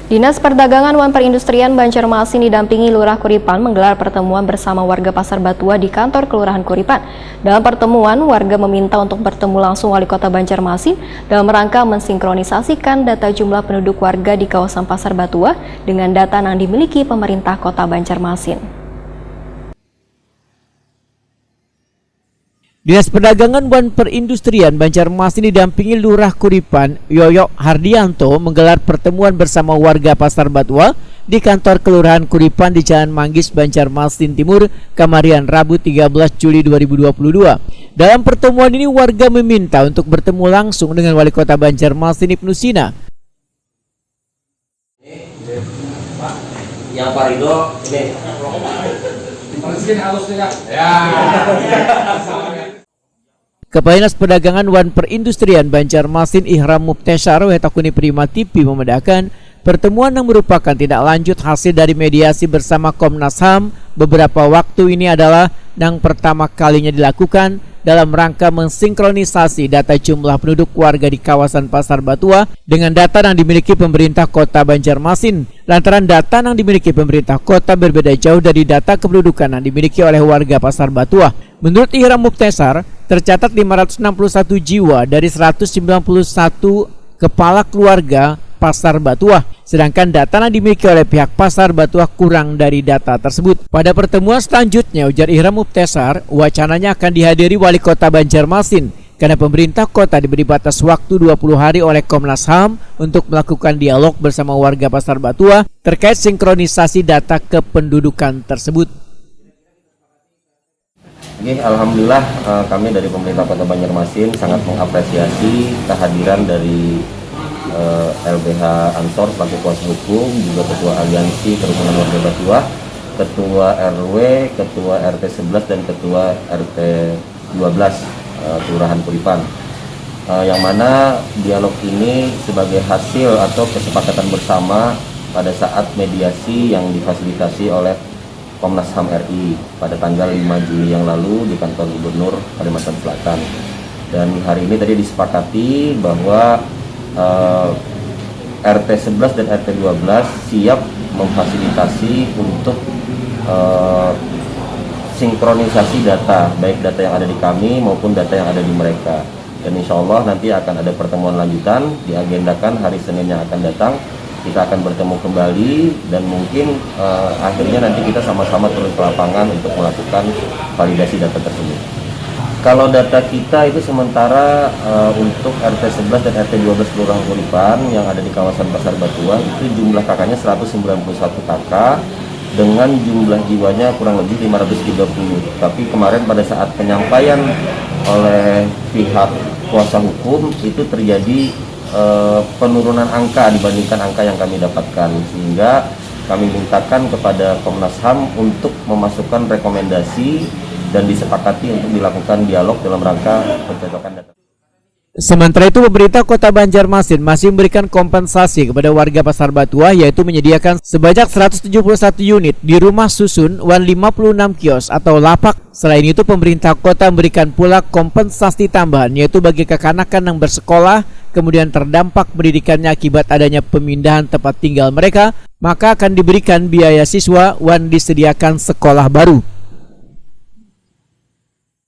Dinas Perdagangan dan Perindustrian Banjarmasin didampingi Lurah Kuripan menggelar pertemuan bersama warga Pasar Batua di kantor Kelurahan Kuripan. Dalam pertemuan, warga meminta untuk bertemu langsung Wali Kota Banjarmasin dalam rangka mensinkronisasikan data jumlah penduduk warga di kawasan Pasar Batua dengan data yang dimiliki pemerintah Kota Banjarmasin. Dinas Perdagangan dan Perindustrian Banjarmasin didampingi Lurah Kuripan Yoyo Hardianto menggelar pertemuan bersama warga Pasar Batua di kantor Kelurahan Kuripan di Jalan Manggis, Banjarmasin Timur, Kamarian, Rabu 13 Juli 2022. Dalam pertemuan ini warga meminta untuk bertemu langsung dengan Wali Kota Banjarmasin Ibnu Sina. Yang Pak Ridho ini. Kepala Dinas Perdagangan dan Perindustrian Banjarmasin Ihram Mubteshar Wetakuni Prima TV membedakan pertemuan yang merupakan tindak lanjut hasil dari mediasi bersama Komnas HAM beberapa waktu ini adalah yang pertama kalinya dilakukan dalam rangka mensinkronisasi data jumlah penduduk warga di kawasan Pasar Batua dengan data yang dimiliki pemerintah Kota Banjarmasin. Lantaran data yang dimiliki pemerintah kota berbeda jauh dari data kependudukan yang dimiliki oleh warga Pasar Batua. Menurut Ihram Mubteshar, tercatat 561 jiwa dari 191 kepala keluarga Pasar Batua. Sedangkan data yang dimiliki oleh pihak Pasar Batua kurang dari data tersebut. Pada pertemuan selanjutnya, ujar Ihram Mubteshar, wacananya akan dihadiri Wali Kota Banjarmasin karena pemerintah kota diberi batas waktu 20 hari oleh Komnas HAM untuk melakukan dialog bersama warga Pasar Batua terkait sinkronisasi data kependudukan tersebut. Alhamdulillah kami dari pemerintah Kota Banjarmasin sangat mengapresiasi kehadiran dari LBH Ansor selaku kuasa hukum, juga Ketua Aliansi Kerukunan Warga Batua, Ketua RW, Ketua RT 11 dan Ketua RT 12 Kelurahan Kuripan. Yang mana dialog ini sebagai hasil atau kesepakatan bersama pada saat mediasi yang difasilitasi oleh Komnas HAM RI pada tanggal 5 Juli yang lalu di kantor Gubernur Kalimantan Selatan. Dan hari ini tadi disepakati bahwa RT 11 dan RT 12 siap memfasilitasi untuk sinkronisasi data, baik data yang ada di kami maupun data yang ada di mereka. Dan insya Allah nanti akan ada pertemuan lanjutan, diagendakan hari Senin yang akan datang. Kita akan bertemu kembali dan mungkin akhirnya nanti kita sama-sama turun ke lapangan untuk melakukan validasi data tersebut. Kalau data kita itu sementara untuk RT 11 dan RT 12 Kelurahan Kuripan yang ada di kawasan Pasar Batua itu jumlah kakaknya 191 kakak dengan jumlah jiwanya kurang lebih 530. Tapi kemarin pada saat penyampaian oleh pihak kuasa hukum itu terjadi penurunan angka dibandingkan angka yang kami dapatkan, sehingga kami mintakan kepada Komnas HAM untuk memasukkan rekomendasi dan disepakati untuk dilakukan dialog dalam rangka pencocokan data. Sementara itu, pemerintah Kota Banjarmasin masih memberikan kompensasi kepada warga Pasar Batua, yaitu menyediakan sebanyak 171 unit di rumah susun dan 56 kios atau lapak. Selain itu, pemerintah kota memberikan pula kompensasi tambahan, yaitu bagi kekanakan yang bersekolah kemudian terdampak pendidikannya akibat adanya pemindahan tempat tinggal mereka, maka akan diberikan biaya siswa dan disediakan sekolah baru.